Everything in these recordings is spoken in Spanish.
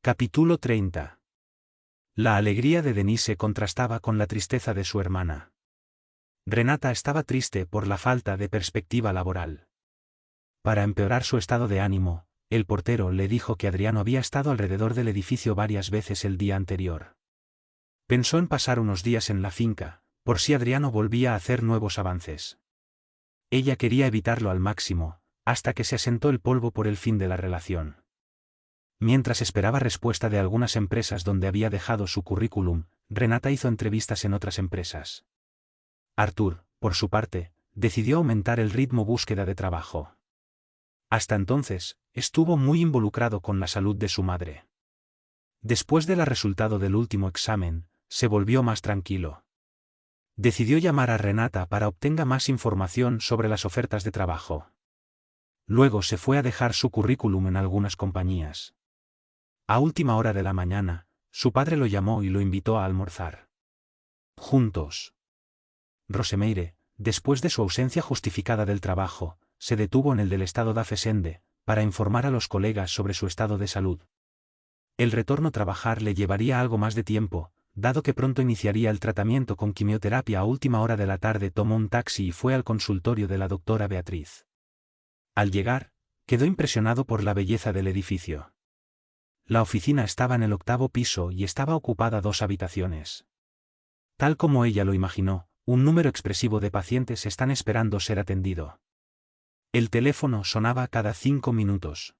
Capítulo 30. La alegría de Denise contrastaba con la tristeza de su hermana. Renata estaba triste por la falta de perspectiva laboral. Para empeorar su estado de ánimo, el portero le dijo que Adriano había estado alrededor del edificio varias veces el día anterior. Pensó en pasar unos días en la finca, por si Adriano volvía a hacer nuevos avances. Ella quería evitarlo al máximo, hasta que se asentó el polvo por el fin de la relación. Mientras esperaba respuesta de algunas empresas donde había dejado su currículum, Renata hizo entrevistas en otras empresas. Artur, por su parte, decidió aumentar el ritmo búsqueda de trabajo. Hasta entonces, estuvo muy involucrado con la salud de su madre. Después del resultado del último examen, se volvió más tranquilo. Decidió llamar a Renata para obtenga más información sobre las ofertas de trabajo. Luego se fue a dejar su currículum en algunas compañías. A última hora de la mañana, su padre lo llamó y lo invitó a almorzar juntos. Rosemeire, después de su ausencia justificada del trabajo, se detuvo en el del estado d'Afesende, para informar a los colegas sobre su estado de salud. El retorno a trabajar le llevaría algo más de tiempo, dado que pronto iniciaría el tratamiento con quimioterapia. A última hora de la tarde tomó un taxi y fue al consultorio de la doctora Beatriz. Al llegar, quedó impresionado por la belleza del edificio. La oficina estaba en el 8º piso y estaba ocupada 2 habitaciones. Tal como ella lo imaginó, un número expresivo de pacientes están esperando ser atendido. El teléfono sonaba cada 5 minutos.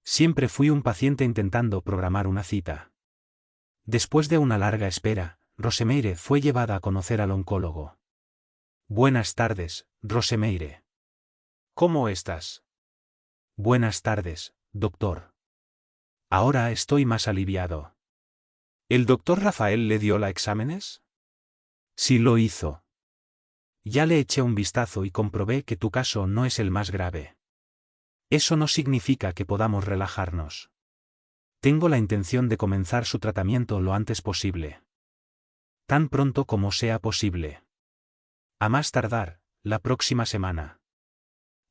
Siempre fui un paciente intentando programar una cita. Después de una larga espera, Rosemeire fue llevada a conocer al oncólogo. Buenas tardes, Rosemeire. ¿Cómo estás? Buenas tardes, doctor. Ahora estoy más aliviado. ¿El doctor Rafael le dio los exámenes? Sí lo hizo. Ya le eché un vistazo y comprobé que tu caso no es el más grave. Eso no significa que podamos relajarnos. Tengo la intención de comenzar su tratamiento lo antes posible. Tan pronto como sea posible. A más tardar, la próxima semana.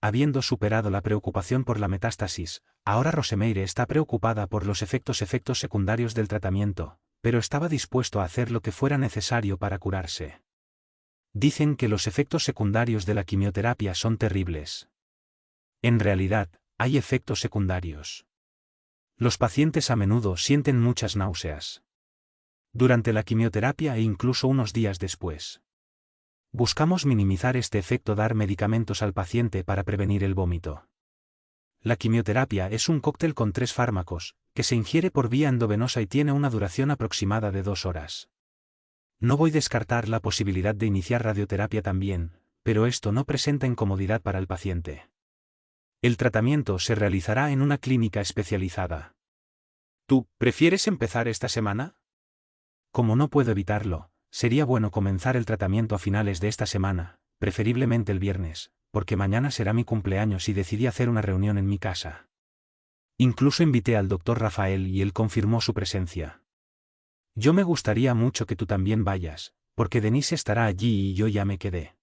Habiendo superado la preocupación por la metástasis, ahora Rosemeire está preocupada por los efectos secundarios del tratamiento, pero estaba dispuesto a hacer lo que fuera necesario para curarse. Dicen que los efectos secundarios de la quimioterapia son terribles. En realidad, hay efectos secundarios. Los pacientes a menudo sienten muchas náuseas. Durante la quimioterapia e incluso unos días después. Buscamos minimizar este efecto, dar medicamentos al paciente para prevenir el vómito. La quimioterapia es un cóctel con 3 fármacos, que se ingiere por vía endovenosa y tiene una duración aproximada de 2 horas. No voy a descartar la posibilidad de iniciar radioterapia también, pero esto no presenta incomodidad para el paciente. El tratamiento se realizará en una clínica especializada. ¿Tú prefieres empezar esta semana? Como no puedo evitarlo, sería bueno comenzar el tratamiento a finales de esta semana, preferiblemente el viernes, porque mañana será mi cumpleaños y decidí hacer una reunión en mi casa. Incluso invité al doctor Rafael y él confirmó su presencia. Yo me gustaría mucho que tú también vayas, porque Denise estará allí y yo ya me quedé.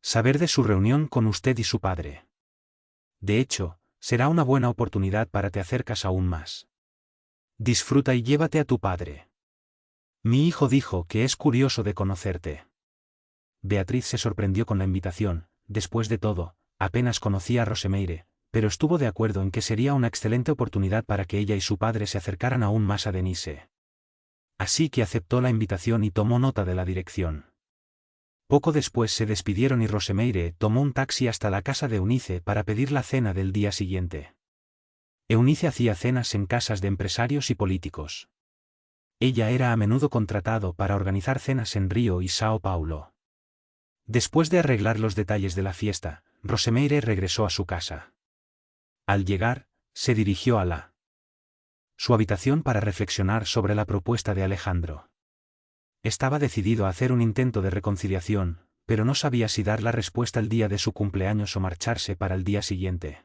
Saber de su reunión con usted y su padre. De hecho, será una buena oportunidad para te acercas aún más. Disfruta y llévate a tu padre. Mi hijo dijo que es curioso de conocerte. Beatriz se sorprendió con la invitación. Después de todo, apenas conocía a Rosemeire, pero estuvo de acuerdo en que sería una excelente oportunidad para que ella y su padre se acercaran aún más a Denise. Así que aceptó la invitación y tomó nota de la dirección. Poco después se despidieron y Rosemeire tomó un taxi hasta la casa de Eunice para pedir la cena del día siguiente. Eunice hacía cenas en casas de empresarios y políticos. Ella era a menudo contratado para organizar cenas en Río y Sao Paulo. Después de arreglar los detalles de la fiesta, Rosemeire regresó a su casa. Al llegar, se dirigió a su habitación para reflexionar sobre la propuesta de Alejandro. Estaba decidido a hacer un intento de reconciliación, pero no sabía si dar la respuesta el día de su cumpleaños o marcharse para el día siguiente.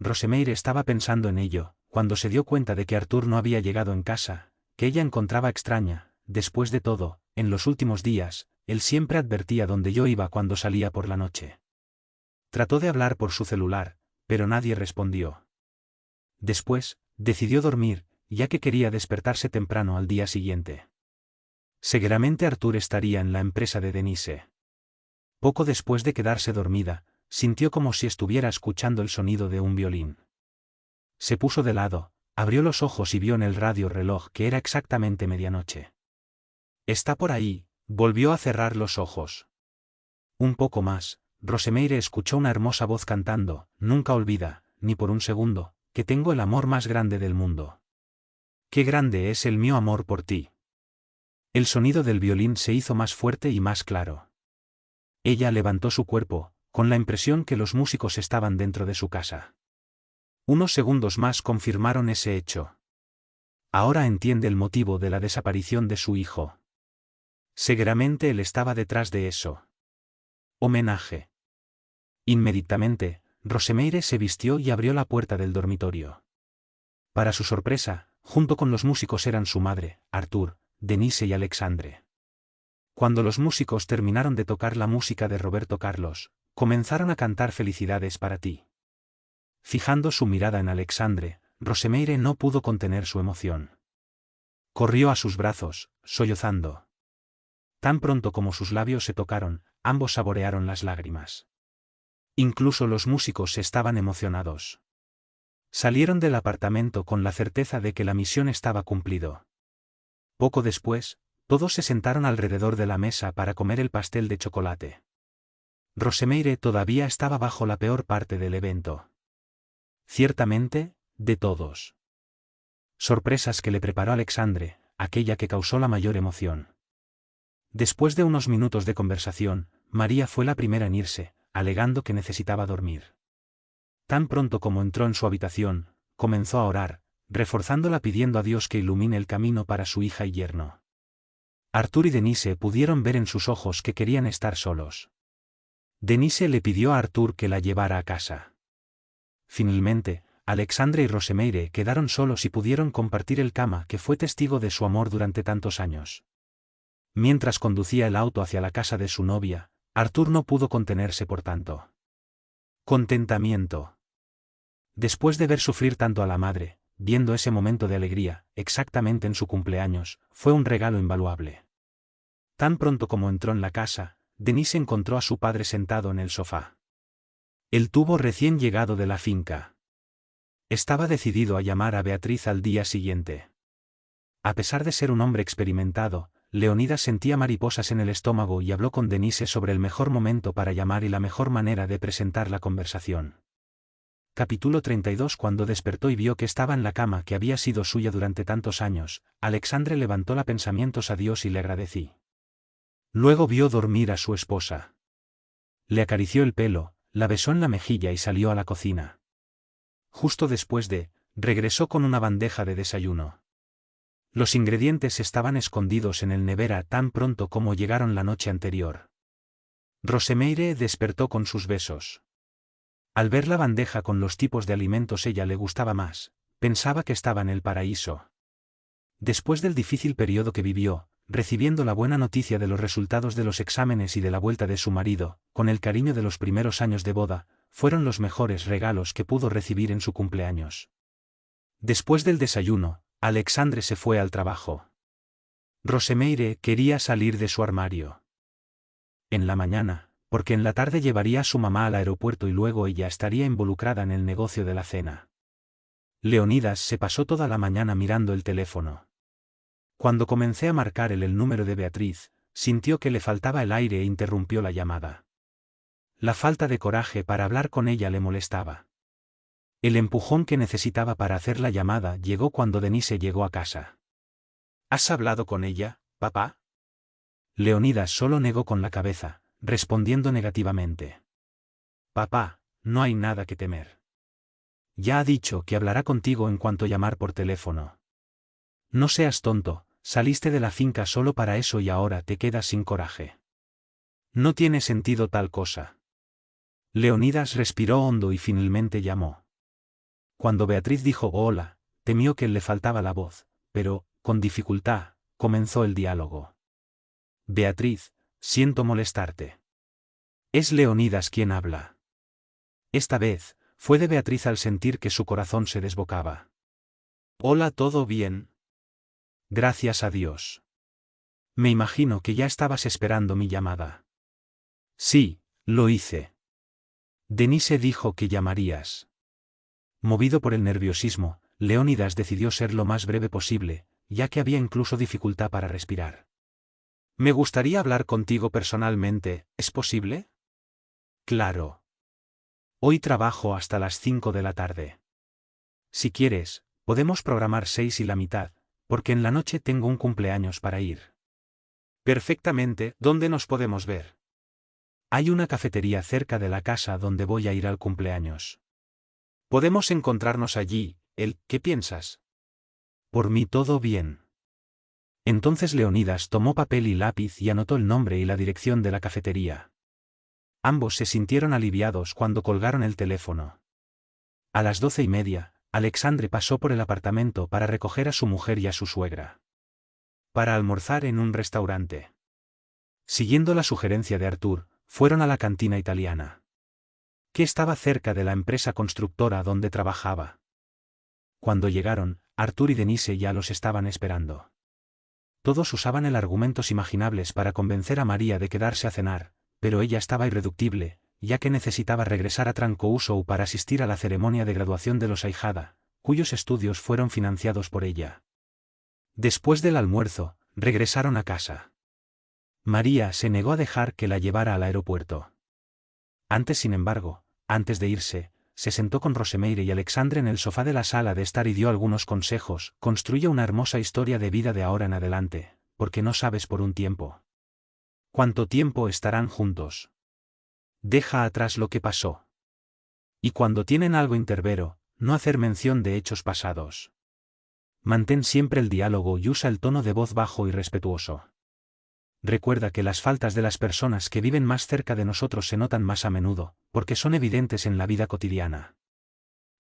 Rosemeire estaba pensando en ello, cuando se dio cuenta de que Artur no había llegado en casa, que ella encontraba extraña. Después de todo, en los últimos días, él siempre advertía dónde yo iba cuando salía por la noche. Trató de hablar por su celular, pero nadie respondió. Después, decidió dormir, ya que quería despertarse temprano al día siguiente. Seguramente Arthur estaría en la empresa de Denise. Poco después de quedarse dormida, sintió como si estuviera escuchando el sonido de un violín. Se puso de lado, abrió los ojos y vio en el radio reloj que era exactamente medianoche. «Está por ahí», volvió a cerrar los ojos. Un poco más, Rosemeire escuchó una hermosa voz cantando: «Nunca olvida, ni por un segundo, que tengo el amor más grande del mundo. Qué grande es el mío amor por ti». El sonido del violín se hizo más fuerte y más claro. Ella levantó su cuerpo, con la impresión que los músicos estaban dentro de su casa. Unos segundos más confirmaron ese hecho. Ahora entiende el motivo de la desaparición de su hijo. Seguramente él estaba detrás de eso. Homenaje. Inmediatamente, Rosemeire se vistió y abrió la puerta del dormitorio. Para su sorpresa, junto con los músicos eran su madre, Arthur, Denise y Alexandre. Cuando los músicos terminaron de tocar la música de Roberto Carlos, comenzaron a cantar Felicidades para ti. Fijando su mirada en Alexandre, Rosemeire no pudo contener su emoción. Corrió a sus brazos, sollozando. Tan pronto como sus labios se tocaron, ambos saborearon las lágrimas. Incluso los músicos estaban emocionados. Salieron del apartamento con la certeza de que la misión estaba cumplido. Poco después, todos se sentaron alrededor de la mesa para comer el pastel de chocolate. Rosemeire todavía estaba bajo la peor parte del evento. Ciertamente, de todos. Sorpresas que le preparó Alexandre, aquella que causó la mayor emoción. Después de unos minutos de conversación, María fue la primera en irse, alegando que necesitaba dormir. Tan pronto como entró en su habitación, comenzó a orar, reforzándola pidiendo a Dios que ilumine el camino para su hija y yerno. Arthur y Denise pudieron ver en sus ojos que querían estar solos. Denise le pidió a Arthur que la llevara a casa. Finalmente, Alexandre y Rosemeire quedaron solos y pudieron compartir el cama que fue testigo de su amor durante tantos años. Mientras conducía el auto hacia la casa de su novia, Arthur no pudo contenerse por tanto contentamiento. Después de ver sufrir tanto a la madre, viendo ese momento de alegría, exactamente en su cumpleaños, fue un regalo invaluable. Tan pronto como entró en la casa, Denise encontró a su padre sentado en el sofá. Él tuvo recién llegado de la finca. Estaba decidido a llamar a Beatriz al día siguiente. A pesar de ser un hombre experimentado, Leonidas sentía mariposas en el estómago y habló con Denise sobre el mejor momento para llamar y la mejor manera de presentar la conversación. Capítulo 32. Cuando despertó y vio que estaba en la cama que había sido suya durante tantos años, Alexandre levantó la pensamientos a Dios y le agradecí. Luego vio dormir a su esposa. Le acarició el pelo, la besó en la mejilla y salió a la cocina. Justo después regresó con una bandeja de desayuno. Los ingredientes estaban escondidos en el nevera tan pronto como llegaron la noche anterior. Rosemeire despertó con sus besos. Al ver la bandeja con los tipos de alimentos ella le gustaba más, pensaba que estaba en el paraíso. Después del difícil periodo que vivió, recibiendo la buena noticia de los resultados de los exámenes y de la vuelta de su marido, con el cariño de los primeros años de boda, fueron los mejores regalos que pudo recibir en su cumpleaños. Después del desayuno, Alexandre se fue al trabajo. Rosemeire quería salir de su armario. En la mañana, porque en la tarde llevaría a su mamá al aeropuerto y luego ella estaría involucrada en el negocio de la cena. Leonidas se pasó toda la mañana mirando el teléfono. Cuando comencé a marcar el número de Beatriz, sintió que le faltaba el aire e interrumpió la llamada. La falta de coraje para hablar con ella le molestaba. El empujón que necesitaba para hacer la llamada llegó cuando Denise llegó a casa. ¿Has hablado con ella, papá? Leonidas solo negó con la cabeza, respondiendo negativamente. Papá, no hay nada que temer. Ya ha dicho que hablará contigo en cuanto llamar por teléfono. No seas tonto, saliste de la finca solo para eso y ahora te quedas sin coraje. No tiene sentido tal cosa. Leonidas respiró hondo y finalmente llamó. Cuando Beatriz dijo hola, temió que le faltaba la voz, pero, con dificultad, comenzó el diálogo. Beatriz, siento molestarte. Es Leonidas quien habla. Esta vez, fue de Beatriz al sentir que su corazón se desbocaba. Hola, ¿todo bien? Gracias a Dios. Me imagino que ya estabas esperando mi llamada. Sí, lo hice. Denise dijo que llamarías. Movido por el nerviosismo, Leónidas decidió ser lo más breve posible, ya que había incluso dificultad para respirar. Me gustaría hablar contigo personalmente, ¿es posible? Claro. Hoy trabajo hasta las 5 de la tarde. Si quieres, podemos programar 6 y la mitad, porque en la noche tengo un cumpleaños para ir. Perfectamente, ¿dónde nos podemos ver? Hay una cafetería cerca de la casa donde voy a ir al cumpleaños. Podemos encontrarnos allí, ¿qué piensas? Por mí todo bien. Entonces Leonidas tomó papel y lápiz y anotó el nombre y la dirección de la cafetería. Ambos se sintieron aliviados cuando colgaron el teléfono. A las 12:30, Alexandre pasó por el apartamento para recoger a su mujer y a su suegra. Para almorzar en un restaurante. Siguiendo la sugerencia de Artur, fueron a la cantina italiana, que estaba cerca de la empresa constructora donde trabajaba. Cuando llegaron, Artur y Denise ya los estaban esperando. Todos usaban el argumentos imaginables para convencer a María de quedarse a cenar, pero ella estaba irreductible, ya que necesitaba regresar a Trancoso para asistir a la ceremonia de graduación de los ahijada, cuyos estudios fueron financiados por ella. Después del almuerzo, regresaron a casa. María se negó a dejar que la llevara al aeropuerto. Sin embargo, antes de irse, se sentó con Rosemeire y Alexandre en el sofá de la sala de estar y dio algunos consejos. Construye una hermosa historia de vida de ahora en adelante, porque no sabes por un tiempo cuánto tiempo estarán juntos. Deja atrás lo que pasó. Y cuando tienen algo intervero, no hacer mención de hechos pasados. Mantén siempre el diálogo y usa el tono de voz bajo y respetuoso. Recuerda que las faltas de las personas que viven más cerca de nosotros se notan más a menudo, porque son evidentes en la vida cotidiana.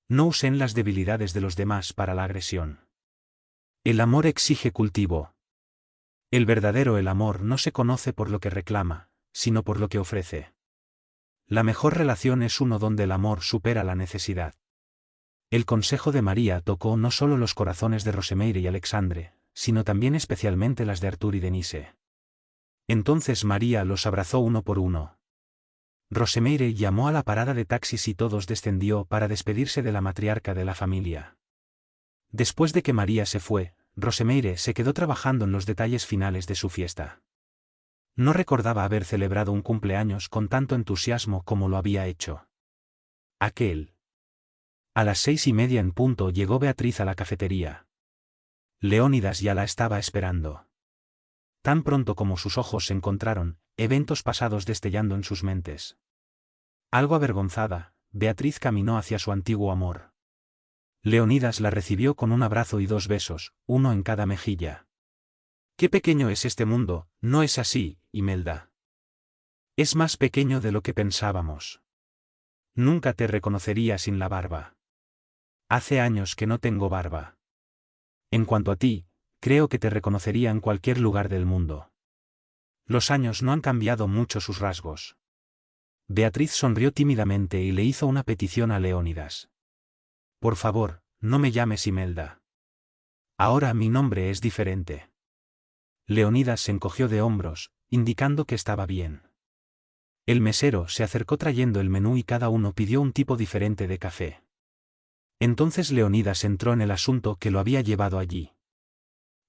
No usen las debilidades de los demás para la agresión. El amor exige cultivo. El amor no se conoce por lo que reclama, sino por lo que ofrece. La mejor relación es uno donde el amor supera la necesidad. El consejo de María tocó no solo los corazones de Rosemeire y Alexandre, sino también especialmente las de Artur y Denise. Entonces María los abrazó uno por uno. Rosemeire llamó a la parada de taxis y todos descendió para despedirse de la matriarca de la familia. Después de que María se fue, Rosemeire se quedó trabajando en los detalles finales de su fiesta. No recordaba haber celebrado un cumpleaños con tanto entusiasmo como lo había hecho. A las 6:30 en punto llegó Beatriz a la cafetería. Leónidas ya la estaba esperando. Tan pronto como sus ojos se encontraron, eventos pasados destellando en sus mentes. Algo avergonzada, Beatriz caminó hacia su antiguo amor. Leónidas la recibió con un abrazo y 2 besos, uno en cada mejilla. Qué pequeño es este mundo, ¿no es así, Imelda? Es más pequeño de lo que pensábamos. Nunca te reconocería sin la barba. Hace años que no tengo barba. En cuanto a ti, creo que te reconocería en cualquier lugar del mundo. Los años no han cambiado mucho sus rasgos. Beatriz sonrió tímidamente y le hizo una petición a Leónidas. Por favor, no me llames Imelda. Ahora mi nombre es diferente. Leónidas se encogió de hombros, indicando que estaba bien. El mesero se acercó trayendo el menú y cada uno pidió un tipo diferente de café. Entonces Leónidas entró en el asunto que lo había llevado allí.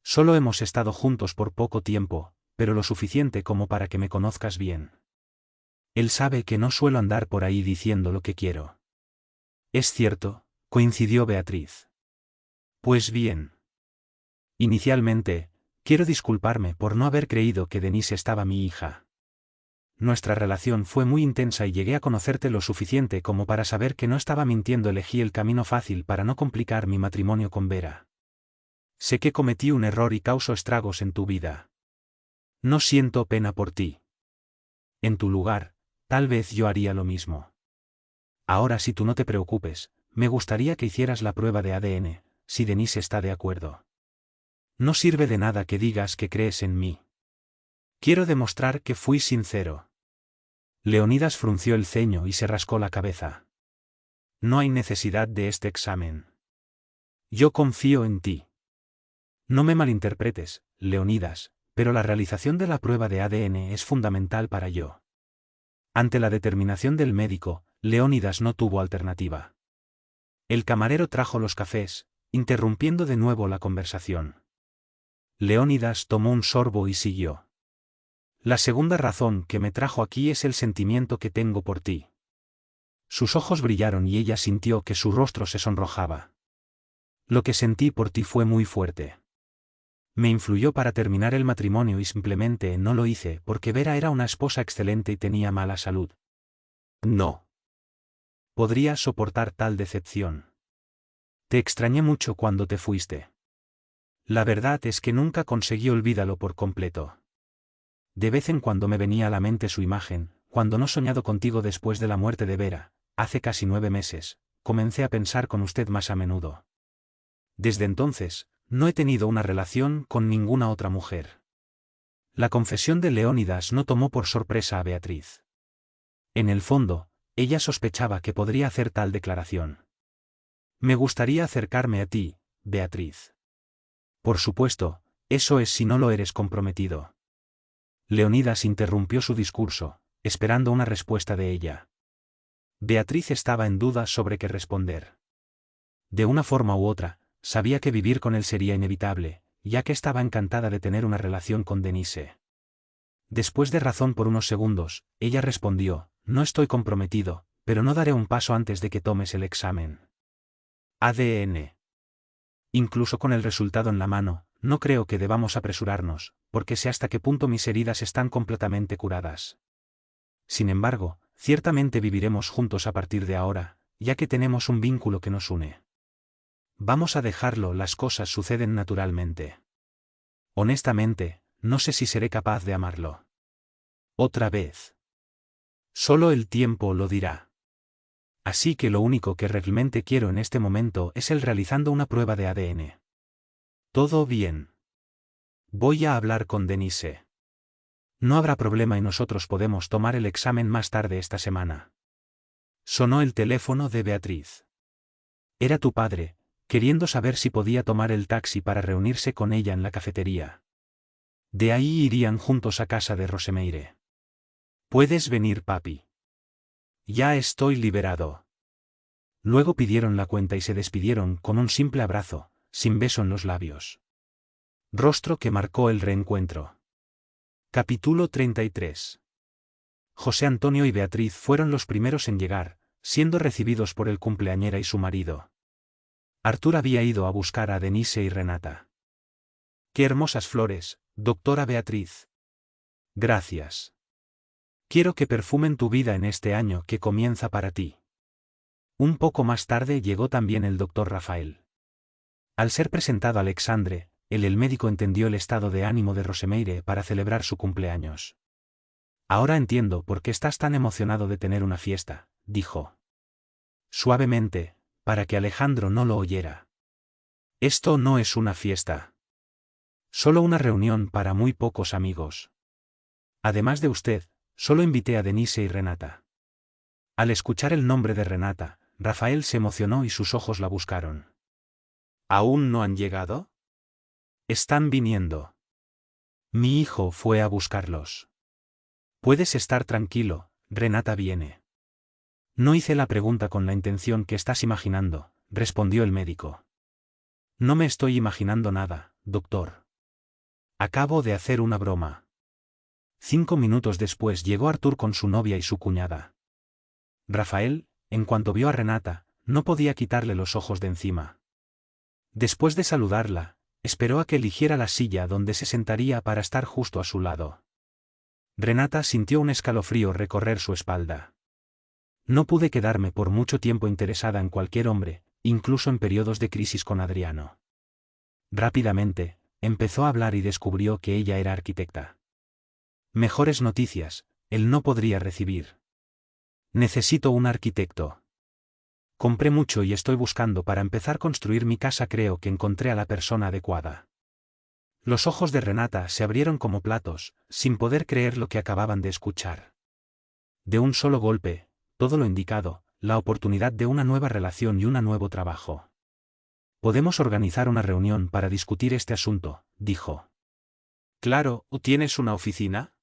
Solo hemos estado juntos por poco tiempo, pero lo suficiente como para que me conozcas bien. Él sabe que no suelo andar por ahí diciendo lo que quiero. Es cierto, coincidió Beatriz. Pues bien. Inicialmente, quiero disculparme por no haber creído que Denise estaba mi hija. Nuestra relación fue muy intensa y llegué a conocerte lo suficiente como para saber que no estaba mintiendo. Elegí el camino fácil para no complicar mi matrimonio con Vera. Sé que cometí un error y causo estragos en tu vida. No siento pena por ti. En tu lugar, tal vez yo haría lo mismo. Ahora si tú no te preocupes, me gustaría que hicieras la prueba de ADN, si Denise está de acuerdo. No sirve de nada que digas que crees en mí. Quiero demostrar que fui sincero. Leónidas frunció el ceño y se rascó la cabeza. No hay necesidad de este examen. Yo confío en ti. No me malinterpretes, Leonidas, pero la realización de la prueba de ADN es fundamental para yo. Ante la determinación del médico, Leonidas no tuvo alternativa. El camarero trajo los cafés, interrumpiendo de nuevo la conversación. Leonidas tomó un sorbo y siguió. La segunda razón que me trajo aquí es el sentimiento que tengo por ti. Sus ojos brillaron y ella sintió que su rostro se sonrojaba. Lo que sentí por ti fue muy fuerte. Me influyó para terminar el matrimonio y simplemente no lo hice porque Vera era una esposa excelente y tenía mala salud. No podría soportar tal decepción. Te extrañé mucho cuando te fuiste. La verdad es que nunca conseguí olvidarlo por completo. De vez en cuando me venía a la mente su imagen, cuando no soñado contigo después de la muerte de Vera, hace casi 9 meses, comencé a pensar con usted más a menudo. Desde entonces, no he tenido una relación con ninguna otra mujer. La confesión de Leónidas no tomó por sorpresa a Beatriz. En el fondo, ella sospechaba que podría hacer tal declaración. Me gustaría acercarme a ti, Beatriz. Por supuesto, eso es si no lo eres comprometido. Leonidas interrumpió su discurso, esperando una respuesta de ella. Beatriz estaba en duda sobre qué responder. De una forma u otra, sabía que vivir con él sería inevitable, ya que estaba encantada de tener una relación con Denise. Después de razón por unos segundos, ella respondió, no estoy comprometido, pero no daré un paso antes de que tomes el examen. ADN. Incluso con el resultado en la mano, no creo que debamos apresurarnos, porque sé hasta qué punto mis heridas están completamente curadas. Sin embargo, ciertamente viviremos juntos a partir de ahora, ya que tenemos un vínculo que nos une. Vamos a dejarlo, las cosas suceden naturalmente. Honestamente, no sé si seré capaz de amarlo. Otra vez. Solo el tiempo lo dirá. Así que lo único que realmente quiero en este momento es el realizando una prueba de ADN. Todo bien. Voy a hablar con Denise. No habrá problema y nosotros podemos tomar el examen más tarde esta semana. Sonó el teléfono de Beatriz. Era tu padre, queriendo saber si podía tomar el taxi para reunirse con ella en la cafetería. De ahí irían juntos a casa de Rosemeire. Puedes venir, papi. Ya estoy liberado. Luego pidieron la cuenta y se despidieron con un simple abrazo, sin beso en los labios. Rostro que marcó el reencuentro. Capítulo 33. José Antonio y Beatriz fueron los primeros en llegar, siendo recibidos por el cumpleañera y su marido. Artur había ido a buscar a Denise y Renata. Qué hermosas flores, doctora Beatriz. Gracias. Quiero que perfumen tu vida en este año que comienza para ti. Un poco más tarde llegó también el doctor Rafael. Al ser presentado a Alexandre, el médico entendió el estado de ánimo de Rosemeire para celebrar su cumpleaños. Ahora entiendo por qué estás tan emocionado de tener una fiesta, dijo. Suavemente, para que Alejandro no lo oyera. Esto no es una fiesta. Solo una reunión para muy pocos amigos. Además de usted, solo invité a Denise y Renata. Al escuchar el nombre de Renata, Rafael se emocionó y sus ojos la buscaron. ¿Aún no han llegado? Están viniendo. Mi hijo fue a buscarlos. Puedes estar tranquilo, Renata viene. No hice la pregunta con la intención que estás imaginando, respondió el médico. No me estoy imaginando nada, doctor. Acabo de hacer una broma. 5 minutos después llegó Artur con su novia y su cuñada. Rafael, en cuanto vio a Renata, no podía quitarle los ojos de encima. Después de saludarla, esperó a que eligiera la silla donde se sentaría para estar justo a su lado. Renata sintió un escalofrío recorrer su espalda. No pude quedarme por mucho tiempo interesada en cualquier hombre, incluso en periodos de crisis con Adriano. Rápidamente, empezó a hablar y descubrió que ella era arquitecta. Mejores noticias, él no podría recibir. Necesito un arquitecto. Compré mucho y estoy buscando para empezar a construir mi casa. Creo que encontré a la persona adecuada. Los ojos de Renata se abrieron como platos, sin poder creer lo que acababan de escuchar. De un solo golpe, todo lo indicado, la oportunidad de una nueva relación y un nuevo trabajo. Podemos organizar una reunión para discutir este asunto, dijo. Claro, ¿tienes una oficina?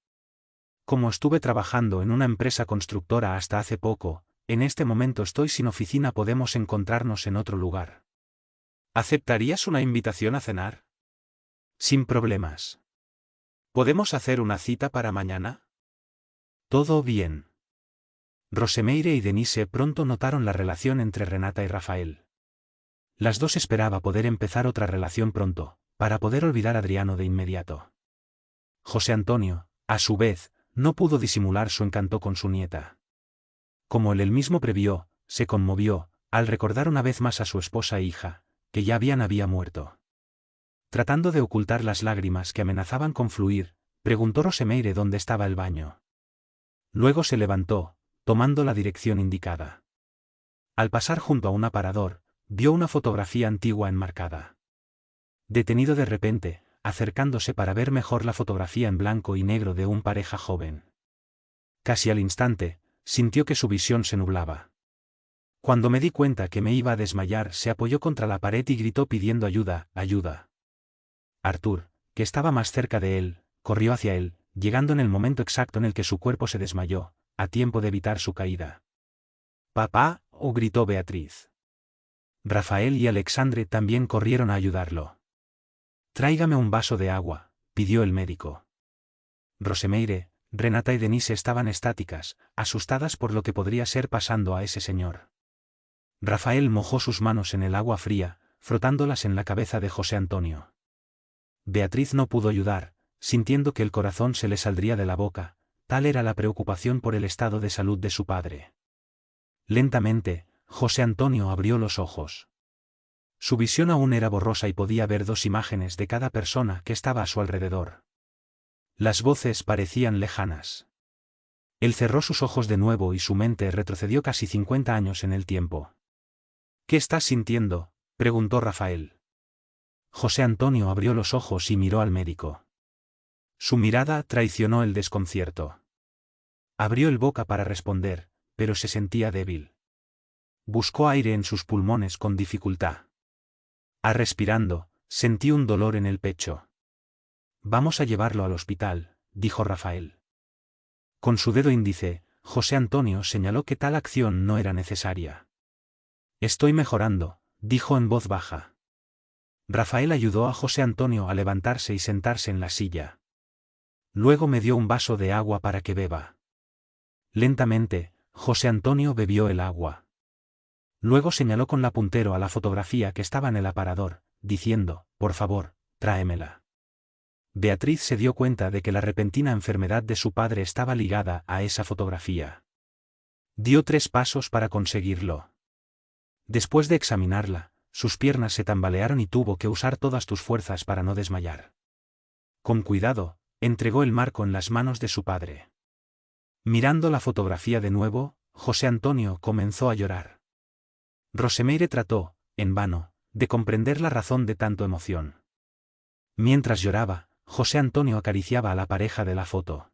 Como estuve trabajando en una empresa constructora hasta hace poco, en este momento estoy sin oficina. Podemos encontrarnos en otro lugar. ¿Aceptarías una invitación a cenar? Sin problemas. ¿Podemos hacer una cita para mañana? Todo bien. Rosemeire y Denise pronto notaron la relación entre Renata y Rafael. Las dos esperaba poder empezar otra relación pronto, para poder olvidar a Adriano de inmediato. José Antonio, a su vez, no pudo disimular su encanto con su nieta. Como él mismo previó, se conmovió, al recordar una vez más a su esposa e hija, que ya había muerto. Tratando de ocultar las lágrimas que amenazaban con fluir, preguntó Rosemeire dónde estaba el baño. Luego se levantó, tomando la dirección indicada. Al pasar junto a un aparador, vio una fotografía antigua enmarcada. Detenido de repente, acercándose para ver mejor la fotografía en blanco y negro de un pareja joven. Casi al instante, sintió que su visión se nublaba. Cuando me di cuenta que me iba a desmayar, se apoyó contra la pared y gritó pidiendo ayuda, ayuda. Arthur, que estaba más cerca de él, corrió hacia él, llegando en el momento exacto en el que su cuerpo se desmayó, a tiempo de evitar su caída. «¡Papá!», gritó Beatriz. Rafael y Alexandre también corrieron a ayudarlo. «Tráigame un vaso de agua», pidió el médico. Rosemeire, Renata y Denise estaban estáticas, asustadas por lo que podría ser pasando a ese señor. Rafael mojó sus manos en el agua fría, frotándolas en la cabeza de José Antonio. Beatriz no pudo ayudar, sintiendo que el corazón se le saldría de la boca, tal era la preocupación por el estado de salud de su padre. Lentamente, José Antonio abrió los ojos. Su visión aún era borrosa y podía ver dos imágenes de cada persona que estaba a su alrededor. Las voces parecían lejanas. Él cerró sus ojos de nuevo y su mente retrocedió casi 50 años en el tiempo. «¿Qué estás sintiendo?», preguntó Rafael. José Antonio abrió los ojos y miró al médico. Su mirada traicionó el desconcierto. Abrió el boca para responder, pero se sentía débil. Buscó aire en sus pulmones con dificultad. Respirando, sentí un dolor en el pecho. «Vamos a llevarlo al hospital», dijo Rafael. Con su dedo índice, José Antonio señaló que tal acción no era necesaria. «Estoy mejorando», dijo en voz baja. Rafael ayudó a José Antonio a levantarse y sentarse en la silla. Luego me dio un vaso de agua para que beba. Lentamente, José Antonio bebió el agua. Luego señaló con la puntero a la fotografía que estaba en el aparador, diciendo, «Por favor, tráemela». Beatriz se dio cuenta de que la repentina enfermedad de su padre estaba ligada a esa fotografía. Dio 3 pasos para conseguirlo. Después de examinarla, sus piernas se tambalearon y tuvo que usar todas sus fuerzas para no desmayar. Con cuidado, entregó el marco en las manos de su padre. Mirando la fotografía de nuevo, José Antonio comenzó a llorar. Rosemeire trató, en vano, de comprender la razón de tanta emoción. Mientras lloraba, José Antonio acariciaba a la pareja de la foto.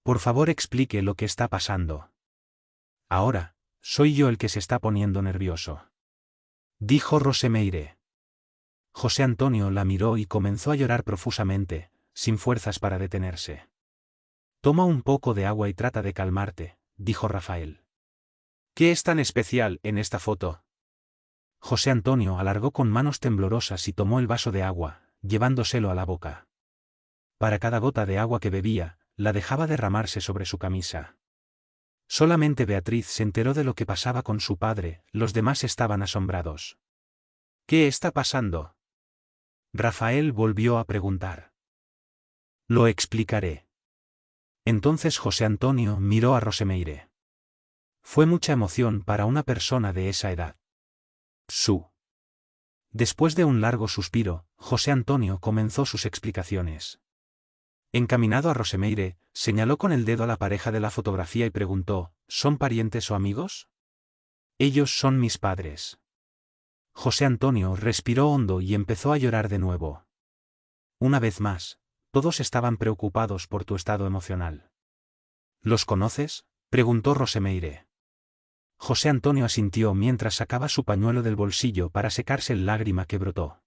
«Por favor, explique lo que está pasando». «Ahora, soy yo el que se está poniendo nervioso», dijo Rosemeire. José Antonio la miró y comenzó a llorar profusamente, sin fuerzas para detenerse. «Toma un poco de agua y trata de calmarte», dijo Rafael. «¿Qué es tan especial en esta foto?». José Antonio alargó con manos temblorosas y tomó el vaso de agua, llevándoselo a la boca. Para cada gota de agua que bebía, la dejaba derramarse sobre su camisa. Solamente Beatriz se enteró de lo que pasaba con su padre, los demás estaban asombrados. «¿Qué está pasando?». Rafael volvió a preguntar. «Lo explicaré». Entonces José Antonio miró a Rosemeire. Fue mucha emoción para una persona de esa edad. Después de un largo suspiro, José Antonio comenzó sus explicaciones. Encaminado a Rosemeire, señaló con el dedo a la pareja de la fotografía y preguntó, «¿Son parientes o amigos?». «Ellos son mis padres». José Antonio respiró hondo y empezó a llorar de nuevo. «Una vez más, todos estaban preocupados por tu estado emocional». «¿Los conoces?», preguntó Rosemeire. José Antonio asintió mientras sacaba su pañuelo del bolsillo para secarse el lágrima que brotó.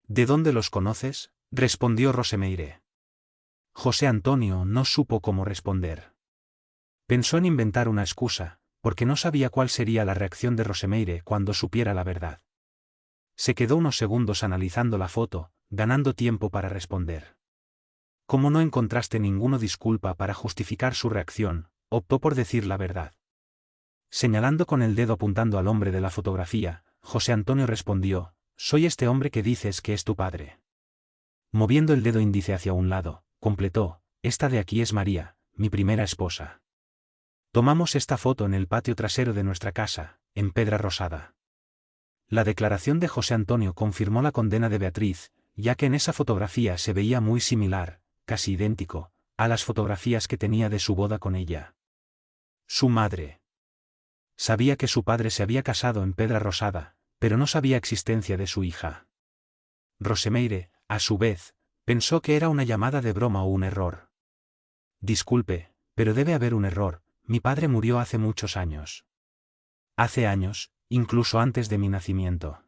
¿De dónde los conoces?, respondió Rosemeire. José Antonio no supo cómo responder. Pensó en inventar una excusa, porque no sabía cuál sería la reacción de Rosemeire cuando supiera la verdad. Se quedó unos segundos analizando la foto, ganando tiempo para responder. Como no encontraste ninguna disculpa para justificar su reacción, optó por decir la verdad. Señalando con el dedo apuntando al hombre de la fotografía, José Antonio respondió: «Soy este hombre que dices que es tu padre». Moviendo el dedo índice hacia un lado, completó: «Esta de aquí es María, mi primera esposa. Tomamos esta foto en el patio trasero de nuestra casa, en Pedra Rosada». La declaración de José Antonio confirmó la condena de Beatriz, ya que en esa fotografía se veía muy similar, casi idéntico, a las fotografías que tenía de su boda con ella. Su madre. Sabía que su padre se había casado en Pedra Rosada, pero no sabía existencia de su hija. Rosemeire, a su vez, pensó que era una llamada de broma o un error. «Disculpe, pero debe haber un error, mi padre murió hace muchos años». «Hace años, incluso antes de mi nacimiento».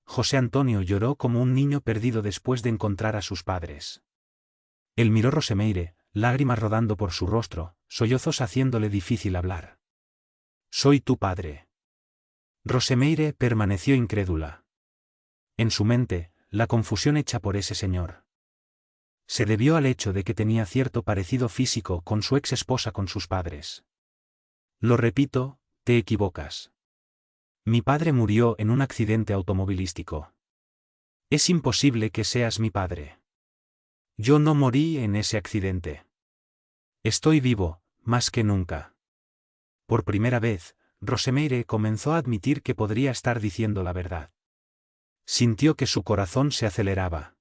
José Antonio lloró como un niño perdido después de encontrar a sus padres. Él miró Rosemeire, lágrimas rodando por su rostro, sollozos haciéndole difícil hablar. «Soy tu padre». Rosemeire permaneció incrédula. En su mente, la confusión hecha por ese señor se debió al hecho de que tenía cierto parecido físico con su ex esposa con sus padres. «Lo repito, te equivocas. Mi padre murió en un accidente automovilístico. Es imposible que seas mi padre. Yo no morí en ese accidente. Estoy vivo, más que nunca». Por primera vez, Rosemeire comenzó a admitir que podría estar diciendo la verdad. Sintió que su corazón se aceleraba.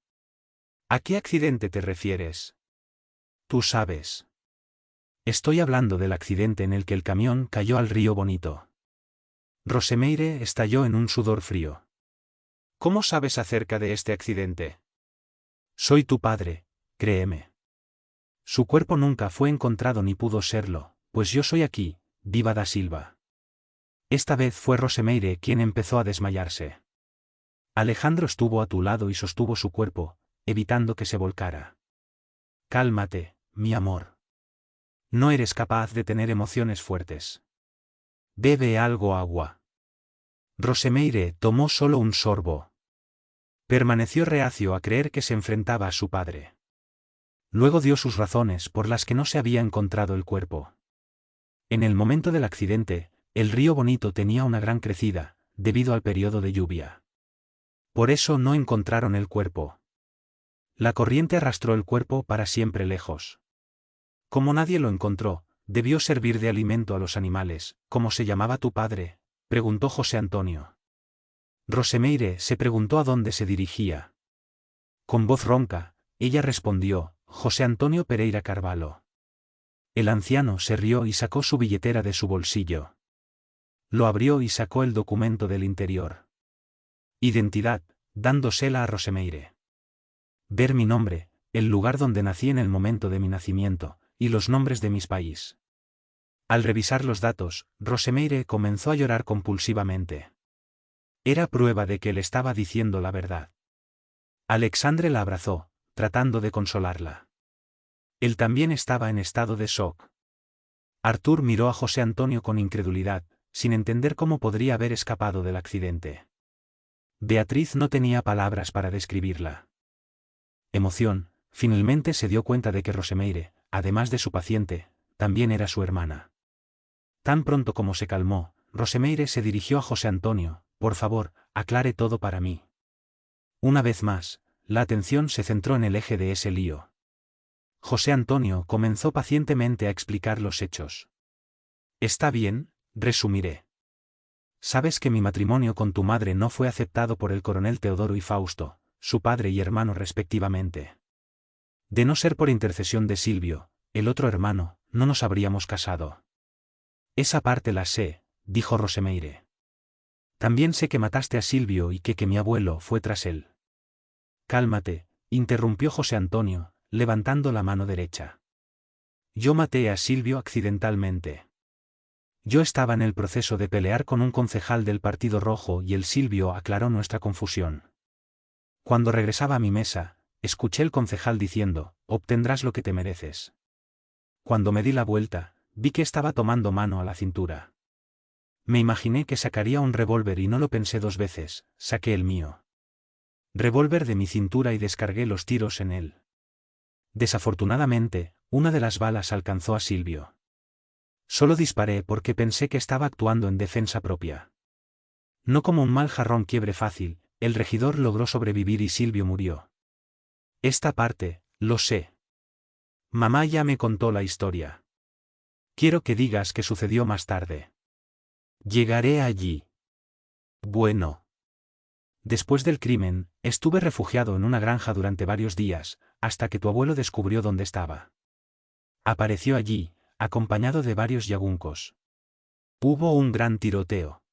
«¿A qué accidente te refieres?». «Tú sabes». «Estoy hablando del accidente en el que el camión cayó al río Bonito». Rosemeire estalló en un sudor frío. «¿Cómo sabes acerca de este accidente?». «Soy tu padre, créeme. Su cuerpo nunca fue encontrado ni pudo serlo, pues yo soy aquí, viva da Silva». Esta vez fue Rosemeire quien empezó a desmayarse. «Alejandro estuvo a tu lado y sostuvo su cuerpo, evitando que se volcara». «Cálmate, mi amor. No eres capaz de tener emociones fuertes. Bebe algo agua». Rosemeire tomó solo un sorbo. Permaneció reacio a creer que se enfrentaba a su padre. Luego dio sus razones por las que no se había encontrado el cuerpo. En el momento del accidente, el río Bonito tenía una gran crecida, debido al periodo de lluvia. Por eso no encontraron el cuerpo. La corriente arrastró el cuerpo para siempre lejos. Como nadie lo encontró, debió servir de alimento a los animales. «¿Cómo se llamaba tu padre?», preguntó José Antonio. Rosemeire se preguntó a dónde se dirigía. Con voz ronca, ella respondió: «José Antonio Pereira Carvalho». El anciano se rió y sacó su billetera de su bolsillo. Lo abrió y sacó el documento del interior. «Identidad», dándosela a Rosemeire. «Ver mi nombre, el lugar donde nací en el momento de mi nacimiento, y los nombres de mis país». Al revisar los datos, Rosemeire comenzó a llorar compulsivamente. Era prueba de que él estaba diciendo la verdad. Alexandre la abrazó, tratando de consolarla. Él también estaba en estado de shock. Artur miró a José Antonio con incredulidad, sin entender cómo podría haber escapado del accidente. Beatriz no tenía palabras para describirla. Emoción, finalmente se dio cuenta de que Rosemeire, además de su paciente, también era su hermana. Tan pronto como se calmó, Rosemeire se dirigió a José Antonio: «Por favor, aclare todo para mí». Una vez más, la atención se centró en el eje de ese lío. José Antonio comenzó pacientemente a explicar los hechos. «Está bien, resumiré. Sabes que mi matrimonio con tu madre no fue aceptado por el coronel Teodoro y Fausto, su padre y hermano respectivamente. De no ser por intercesión de Silvio, el otro hermano, no nos habríamos casado». «Esa parte la sé», dijo Rosemeire. «También sé que mataste a Silvio y que mi abuelo fue tras él». «Cálmate», interrumpió José Antonio, levantando la mano derecha. «Yo maté a Silvio accidentalmente. Yo estaba en el proceso de pelear con un concejal del Partido Rojo y el Silvio aclaró nuestra confusión. Cuando regresaba a mi mesa, escuché el concejal diciendo, obtendrás lo que te mereces. Cuando me di la vuelta, vi que estaba tomando mano a la cintura. Me imaginé que sacaría un revólver y no lo pensé dos veces, saqué el mío. Revólver de mi cintura y descargué los tiros en él. Desafortunadamente, una de las balas alcanzó a Silvio. Solo disparé porque pensé que estaba actuando en defensa propia. No como un mal jarrón quiebre fácil, el regidor logró sobrevivir y Silvio murió. Esta parte, lo sé. Mamá ya me contó la historia. Quiero que digas qué sucedió más tarde. Llegaré allí. Bueno. Después del crimen, estuve refugiado en una granja durante varios días, hasta que tu abuelo descubrió dónde estaba. Apareció allí, acompañado de varios yaguncos. Hubo un gran tiroteo.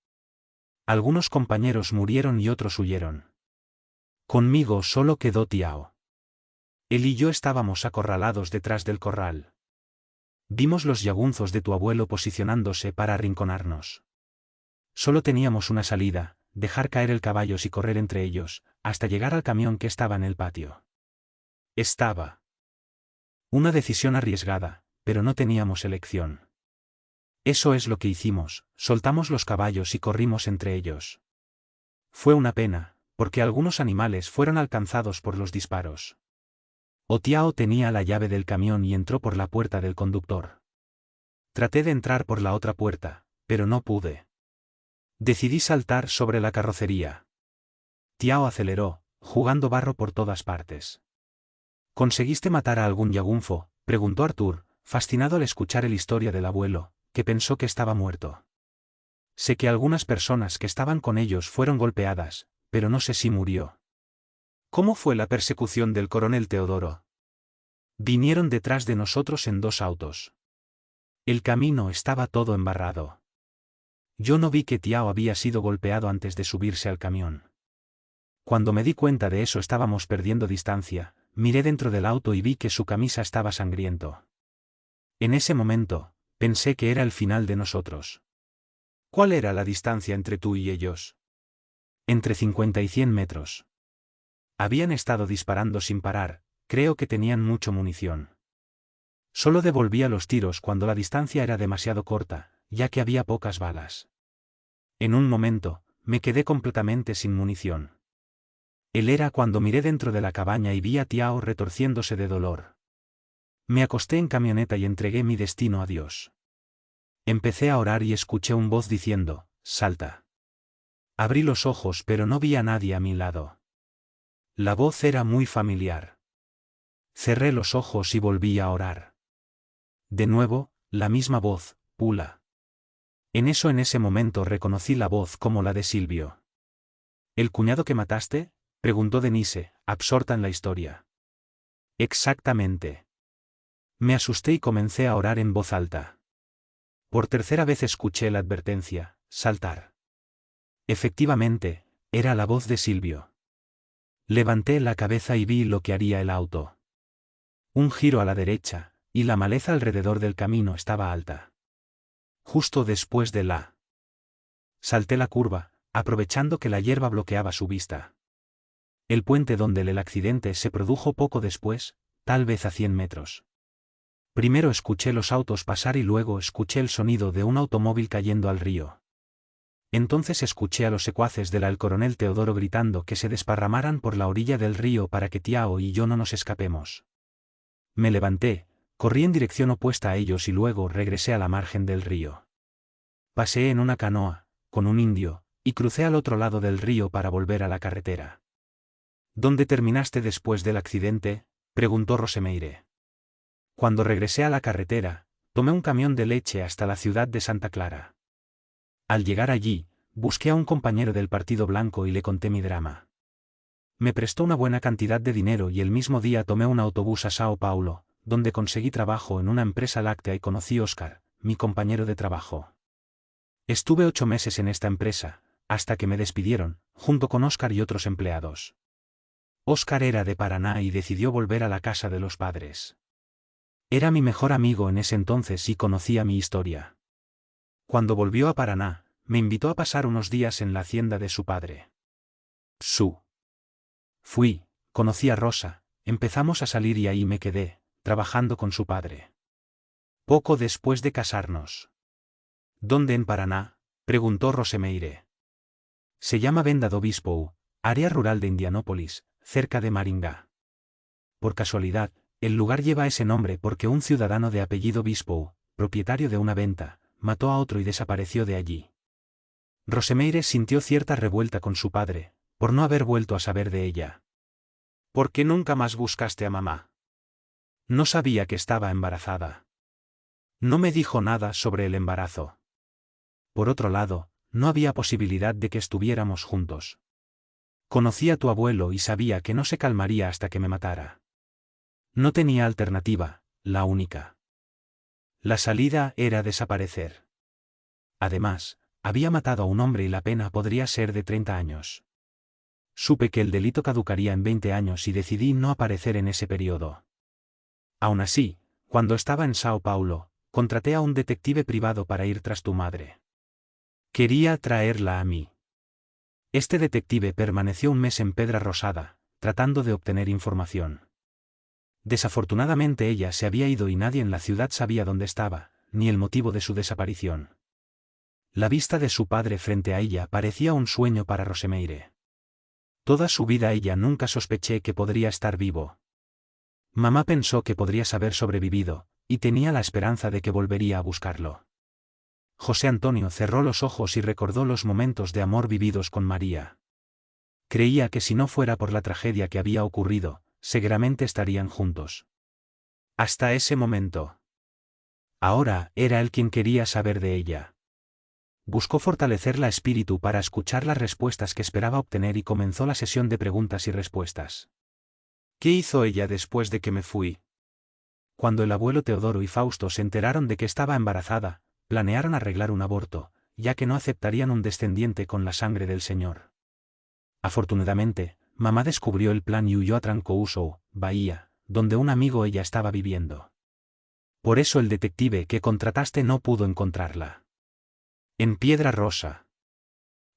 Algunos compañeros murieron y otros huyeron. Conmigo solo quedó Tiao. Él y yo estábamos acorralados detrás del corral. Vimos los yagunzos de tu abuelo posicionándose para arrinconarnos. Solo teníamos una salida, dejar caer el caballo y correr entre ellos, hasta llegar al camión que estaba en el patio. Estaba. Una decisión arriesgada, pero no teníamos elección. Eso es lo que hicimos, soltamos los caballos y corrimos entre ellos. Fue una pena, porque algunos animales fueron alcanzados por los disparos. Otiao tenía la llave del camión y entró por la puerta del conductor. Traté de entrar por la otra puerta, pero no pude. Decidí saltar sobre la carrocería. Tiao aceleró, jugando barro por todas partes. ¿Conseguiste matar a algún yagunfo?, preguntó Artur, fascinado al escuchar la historia del abuelo, que pensó que estaba muerto. Sé que algunas personas que estaban con ellos fueron golpeadas, pero no sé si murió. ¿Cómo fue la persecución del coronel Teodoro? Vinieron detrás de nosotros en 2 autos. El camino estaba todo embarrado. Yo no vi que Tiao había sido golpeado antes de subirse al camión. Cuando me di cuenta de eso estábamos perdiendo distancia, miré dentro del auto y vi que su camisa estaba sangriento. En ese momento, pensé que era el final de nosotros. ¿Cuál era la distancia entre tú y ellos? Entre 50 y 100 metros. Habían estado disparando sin parar, creo que tenían mucha munición. Solo devolvía los tiros cuando la distancia era demasiado corta, ya que había pocas balas. En un momento, me quedé completamente sin munición. Él era cuando miré dentro de la cabaña y vi a Tiao retorciéndose de dolor. Me acosté en camioneta y entregué mi destino a Dios. Empecé a orar y escuché una voz diciendo, salta. Abrí los ojos pero no vi a nadie a mi lado. La voz era muy familiar. Cerré los ojos y volví a orar. De nuevo, la misma voz, Pula. En ese momento reconocí la voz como la de Silvio. ¿El cuñado que mataste?, preguntó Denise, absorta en la historia. Exactamente. Me asusté y comencé a orar en voz alta. Por tercera vez escuché la advertencia, saltar. Efectivamente, era la voz de Silvio. Levanté la cabeza y vi lo que haría el auto. Un giro a la derecha, y la maleza alrededor del camino estaba alta. Justo después de la. Salté la curva, aprovechando que la hierba bloqueaba su vista. El puente donde el accidente se produjo poco después, tal vez a 100 metros. Primero escuché los autos pasar y luego escuché el sonido de un automóvil cayendo al río. Entonces escuché a los secuaces del coronel Teodoro gritando que se desparramaran por la orilla del río para que Tiao y yo no nos escapemos. Me levanté, corrí en dirección opuesta a ellos y luego regresé a la margen del río. Paseé en una canoa, con un indio, y crucé al otro lado del río para volver a la carretera. ¿Dónde terminaste después del accidente?, preguntó Rosemeire. Cuando regresé a la carretera, tomé un camión de leche hasta la ciudad de Santa Clara. Al llegar allí, busqué a un compañero del Partido Blanco y le conté mi drama. Me prestó una buena cantidad de dinero y el mismo día tomé un autobús a Sao Paulo, donde conseguí trabajo en una empresa láctea y conocí a Oscar, mi compañero de trabajo. Estuve 8 meses en esta empresa, hasta que me despidieron, junto con Oscar y otros empleados. Oscar era de Paraná y decidió volver a la casa de los padres. Era mi mejor amigo en ese entonces y conocía mi historia. Cuando volvió a Paraná, me invitó a pasar unos días en la hacienda de su padre. Fui, conocí a Rosa, empezamos a salir y ahí me quedé, trabajando con su padre. Poco después de casarnos. ¿Dónde en Paraná?, preguntó Rosemeire. Se llama Venda do Bispo, área rural de Indianópolis, cerca de Maringá. Por casualidad, el lugar lleva ese nombre porque un ciudadano de apellido Bispo, propietario de una venta, mató a otro y desapareció de allí. Rosemeire sintió cierta revuelta con su padre, por no haber vuelto a saber de ella. ¿Por qué nunca más buscaste a mamá? No sabía que estaba embarazada. No me dijo nada sobre el embarazo. Por otro lado, no había posibilidad de que estuviéramos juntos. Conocí a tu abuelo y sabía que no se calmaría hasta que me matara. No tenía alternativa, la única. La salida era desaparecer. Además, había matado a un hombre y la pena podría ser de 30 años. Supe que el delito caducaría en 20 años y decidí no aparecer en ese periodo. Aún así, cuando estaba en Sao Paulo, contraté a un detective privado para ir tras tu madre. Quería traerla a mí. Este detective permaneció un mes en Pedra Rosada, tratando de obtener información. Desafortunadamente ella se había ido y nadie en la ciudad sabía dónde estaba, ni el motivo de su desaparición. La vista de su padre frente a ella parecía un sueño para Rosemeire. Toda su vida ella nunca sospeché que podría estar vivo. Mamá pensó que podrías haber sobrevivido, y tenía la esperanza de que volvería a buscarlo. José Antonio cerró los ojos y recordó los momentos de amor vividos con María. Creía que si no fuera por la tragedia que había ocurrido, seguramente estarían juntos. Hasta ese momento. Ahora era él quien quería saber de ella. Buscó fortalecer la espíritu para escuchar las respuestas que esperaba obtener y comenzó la sesión de preguntas y respuestas. ¿Qué hizo ella después de que me fui? Cuando el abuelo Teodoro y Fausto se enteraron de que estaba embarazada, planearon arreglar un aborto, ya que no aceptarían un descendiente con la sangre del Señor. Afortunadamente, mamá descubrió el plan y huyó a Trancoso, Bahía, donde un amigo ella estaba viviendo. Por eso el detective que contrataste no pudo encontrarla. En Piedra Rosa.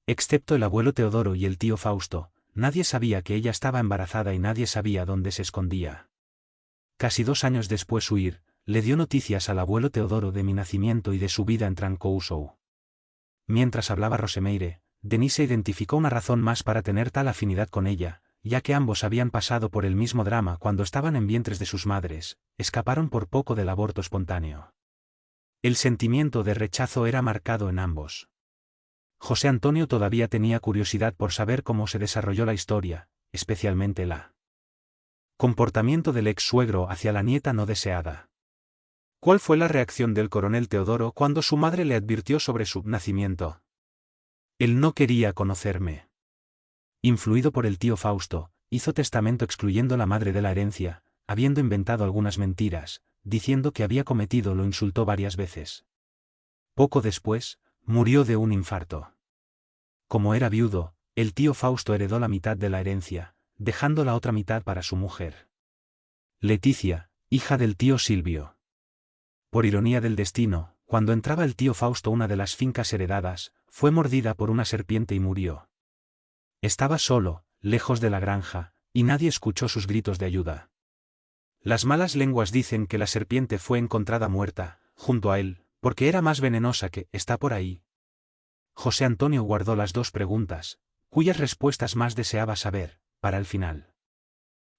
Excepto el abuelo Teodoro y el tío Fausto, nadie sabía que ella estaba embarazada y nadie sabía dónde se escondía. Casi 2 años después huir, le dio noticias al abuelo Teodoro de mi nacimiento y de su vida en Trancoso. Mientras hablaba Rosemeire, Denise identificó una razón más para tener tal afinidad con ella, ya que ambos habían pasado por el mismo drama cuando estaban en vientres de sus madres, escaparon por poco del aborto espontáneo. El sentimiento de rechazo era marcado en ambos. José Antonio todavía tenía curiosidad por saber cómo se desarrolló la historia, especialmente el comportamiento del ex suegro hacia la nieta no deseada. ¿Cuál fue la reacción del coronel Teodoro cuando su madre le advirtió sobre su nacimiento? Él no quería conocerme. Influido por el tío Fausto, hizo testamento excluyendo la madre de la herencia, habiendo inventado algunas mentiras, diciendo que había cometido lo insultó varias veces. Poco después, murió de un infarto. Como era viudo, el tío Fausto heredó la mitad de la herencia, dejando la otra mitad para su mujer. Leticia, hija del tío Silvio. Por ironía del destino, cuando entraba el tío Fausto a una de las fincas heredadas, fue mordida por una serpiente y murió. Estaba solo, lejos de la granja, y nadie escuchó sus gritos de ayuda. Las malas lenguas dicen que la serpiente fue encontrada muerta, junto a él, porque era más venenosa que «está por ahí». José Antonio guardó las 2 preguntas, cuyas respuestas más deseaba saber, para el final.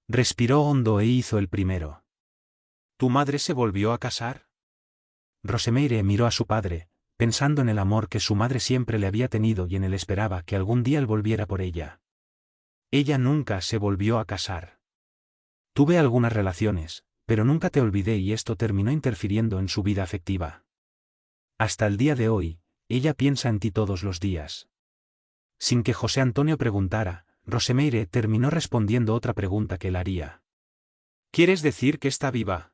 Respiró hondo e hizo el primero. ¿Tu madre se volvió a casar? Rosemeire miró a su padre, pensando en el amor que su madre siempre le había tenido y en él esperaba que algún día él volviera por ella. Ella nunca se volvió a casar. Tuve algunas relaciones, pero nunca te olvidé y esto terminó interfiriendo en su vida afectiva. Hasta el día de hoy, ella piensa en ti todos los días. Sin que José Antonio preguntara, Rosemeire terminó respondiendo otra pregunta que él haría. ¿Quieres decir que está viva?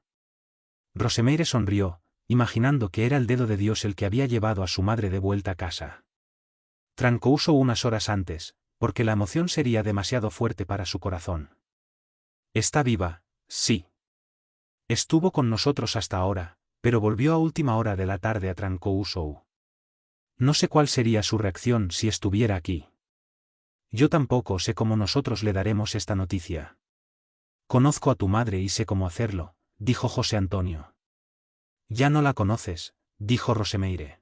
Rosemeire sonrió, imaginando que era el dedo de Dios el que había llevado a su madre de vuelta a casa. Trancoso unas horas antes, porque la emoción sería demasiado fuerte para su corazón. Está viva, sí. Estuvo con nosotros hasta ahora, pero volvió a última hora de la tarde a Trancoso. No sé cuál sería su reacción si estuviera aquí. Yo tampoco sé cómo nosotros le daremos esta noticia. Conozco a tu madre y sé cómo hacerlo, dijo José Antonio. Ya no la conoces, dijo Rosemeire.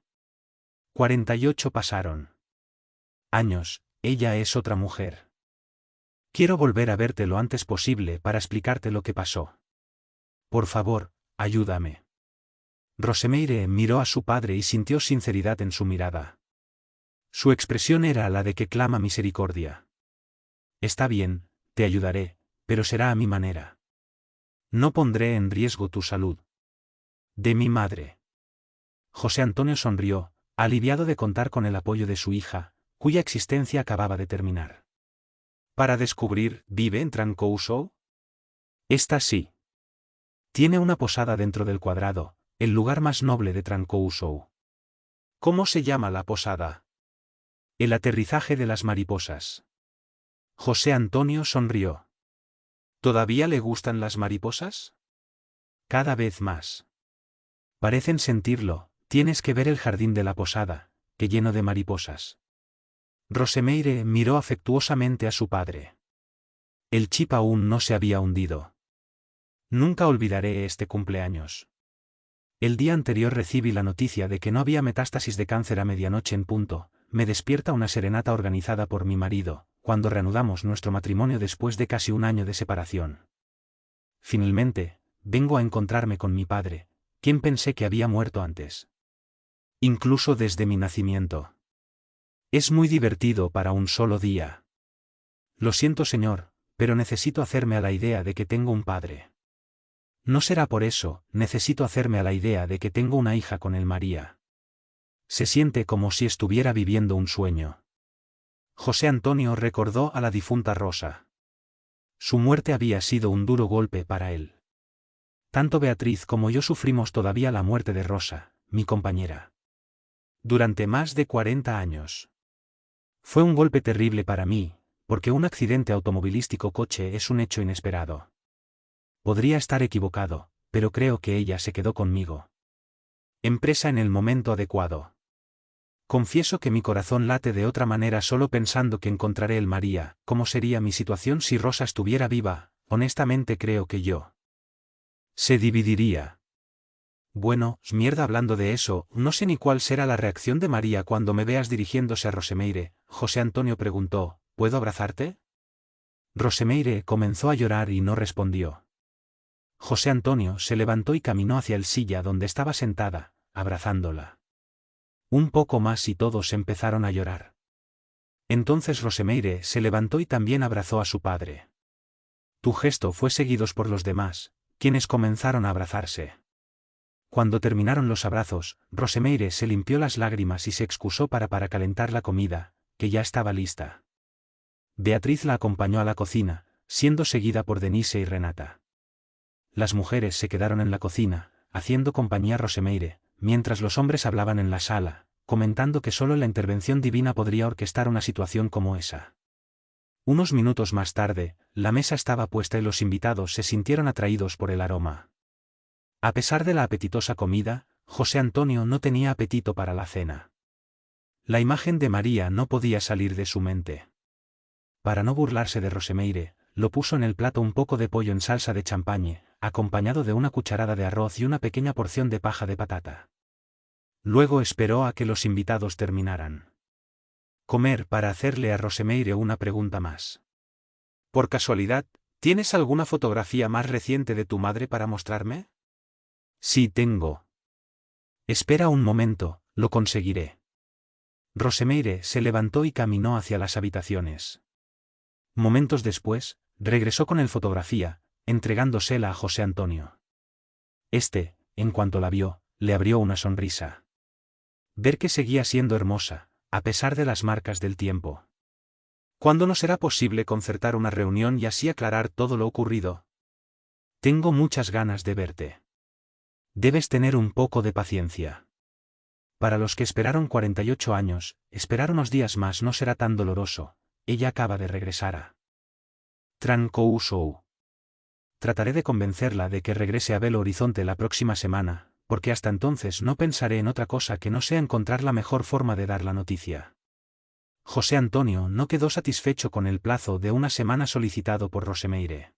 48 pasaron. Años, ella es otra mujer. Quiero volver a verte lo antes posible para explicarte lo que pasó. Por favor, ayúdame. Rosemeire miró a su padre y sintió sinceridad en su mirada. Su expresión era la de que clama misericordia. Está bien, te ayudaré, pero será a mi manera. No pondré en riesgo tu salud. De mi madre. José Antonio sonrió, aliviado de contar con el apoyo de su hija, cuya existencia acababa de terminar. Para descubrir, ¿vive en Trancouso? Esta sí. Tiene una posada dentro del Cuadrado, el lugar más noble de Trancouso. ¿Cómo se llama la posada? El aterrizaje de las mariposas. José Antonio sonrió. ¿Todavía le gustan las mariposas? Cada vez más. Parecen sentirlo, tienes que ver el jardín de la posada, que lleno de mariposas. Rosemeire miró afectuosamente a su padre. El chip aún no se había hundido. Nunca olvidaré este cumpleaños. El día anterior recibí la noticia de que no había metástasis de cáncer a medianoche en punto. Me despierta una serenata organizada por mi marido, cuando reanudamos nuestro matrimonio después de casi un año de separación. Finalmente, vengo a encontrarme con mi padre, quien pensé que había muerto antes. Incluso desde mi nacimiento. Es muy divertido para un solo día. Lo siento, señor, pero necesito hacerme a la idea de que tengo un padre. No será por eso, necesito hacerme a la idea de que tengo una hija con el María. Se siente como si estuviera viviendo un sueño. José Antonio recordó a la difunta Rosa. Su muerte había sido un duro golpe para él. Tanto Beatriz como yo sufrimos todavía la muerte de Rosa, mi compañera. Durante más de 40 años. Fue un golpe terrible para mí, porque un accidente automovilístico coche es un hecho inesperado. Podría estar equivocado, pero creo que ella se quedó conmigo. Empresa en el momento adecuado. Confieso que mi corazón late de otra manera solo pensando que encontraré el María. ¿Cómo sería mi situación si Rosa estuviera viva? Honestamente creo que yo. Se dividiría. Bueno, mierda, hablando de eso, no sé ni cuál será la reacción de María cuando me veas dirigiéndose a Rosemeire. José Antonio preguntó, ¿puedo abrazarte? Rosemeire comenzó a llorar y no respondió. José Antonio se levantó y caminó hacia el silla donde estaba sentada, abrazándola. Un poco más y todos empezaron a llorar. Entonces Rosemeire se levantó y también abrazó a su padre. Tu gesto fue seguido por los demás, quienes comenzaron a abrazarse. Cuando terminaron los abrazos, Rosemeire se limpió las lágrimas y se excusó para calentar la comida, que ya estaba lista. Beatriz la acompañó a la cocina, siendo seguida por Denise y Renata. Las mujeres se quedaron en la cocina, haciendo compañía a Rosemeire, mientras los hombres hablaban en la sala, comentando que solo la intervención divina podría orquestar una situación como esa. Unos minutos más tarde, la mesa estaba puesta y los invitados se sintieron atraídos por el aroma. A pesar de la apetitosa comida, José Antonio no tenía apetito para la cena. La imagen de María no podía salir de su mente. Para no burlarse de Rosemeire, lo puso en el plato un poco de pollo en salsa de champagne, acompañado de una cucharada de arroz y una pequeña porción de paja de patata. Luego esperó a que los invitados terminaran. Comer para hacerle a Rosemeire una pregunta más. Por casualidad, ¿tienes alguna fotografía más reciente de tu madre para mostrarme? Sí, tengo. Espera un momento, lo conseguiré. Rosemeire se levantó y caminó hacia las habitaciones. Momentos después, regresó con el fotografía, entregándosela a José Antonio. Este, en cuanto la vio, le abrió una sonrisa. Ver que seguía siendo hermosa, a pesar de las marcas del tiempo. ¿Cuándo nos será posible concertar una reunión y así aclarar todo lo ocurrido? Tengo muchas ganas de verte. Debes tener un poco de paciencia. Para los que esperaron 48 años, esperar unos días más no será tan doloroso. Ella acaba de regresar a Trancouso. Trataré de convencerla de que regrese a Belo Horizonte la próxima semana, porque hasta entonces no pensaré en otra cosa que no sea encontrar la mejor forma de dar la noticia. José Antonio no quedó satisfecho con el plazo de una semana solicitado por Rosemeire.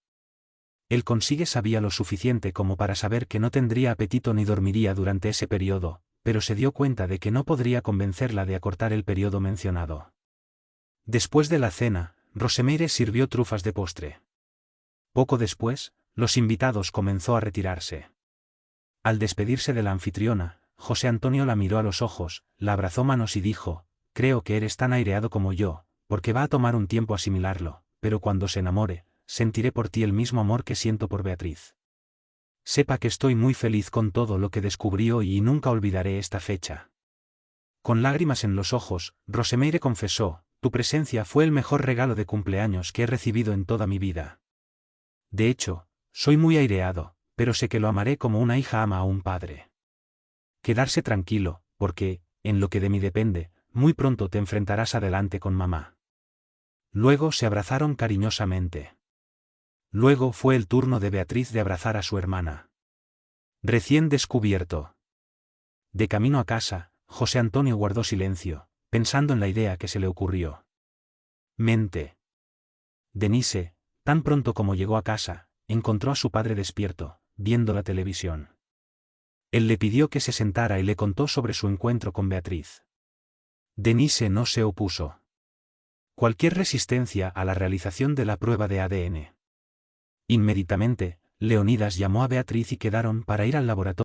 El consigue sabía lo suficiente como para saber que no tendría apetito ni dormiría durante ese periodo, pero se dio cuenta de que no podría convencerla de acortar el periodo mencionado. Después de la cena, Rosemeire sirvió trufas de postre. Poco después, los invitados comenzó a retirarse. Al despedirse de la anfitriona, José Antonio la miró a los ojos, la abrazó manos y dijo: «Creo que eres tan aireado como yo, porque va a tomar un tiempo asimilarlo, pero cuando se enamore, sentiré por ti el mismo amor que siento por Beatriz. Sepa que estoy muy feliz con todo lo que descubrí hoy y nunca olvidaré esta fecha». Con lágrimas en los ojos, Rosemeire confesó: «Tu presencia fue el mejor regalo de cumpleaños que he recibido en toda mi vida. De hecho, soy muy aireado, pero sé que lo amaré como una hija ama a un padre. Quedarse tranquilo, porque, en lo que de mí depende, muy pronto te enfrentarás adelante con mamá». Luego se abrazaron cariñosamente. Luego fue el turno de Beatriz de abrazar a su hermana. Recién descubierto. De camino a casa, José Antonio guardó silencio, pensando en la idea que se le ocurrió. Denise, tan pronto como llegó a casa, encontró a su padre despierto, viendo la televisión. Él le pidió que se sentara y le contó sobre su encuentro con Beatriz. Denise no se opuso. Cualquier resistencia a la realización de la prueba de ADN. Inmediatamente, Leonidas llamó a Beatriz y quedaron para ir al laboratorio.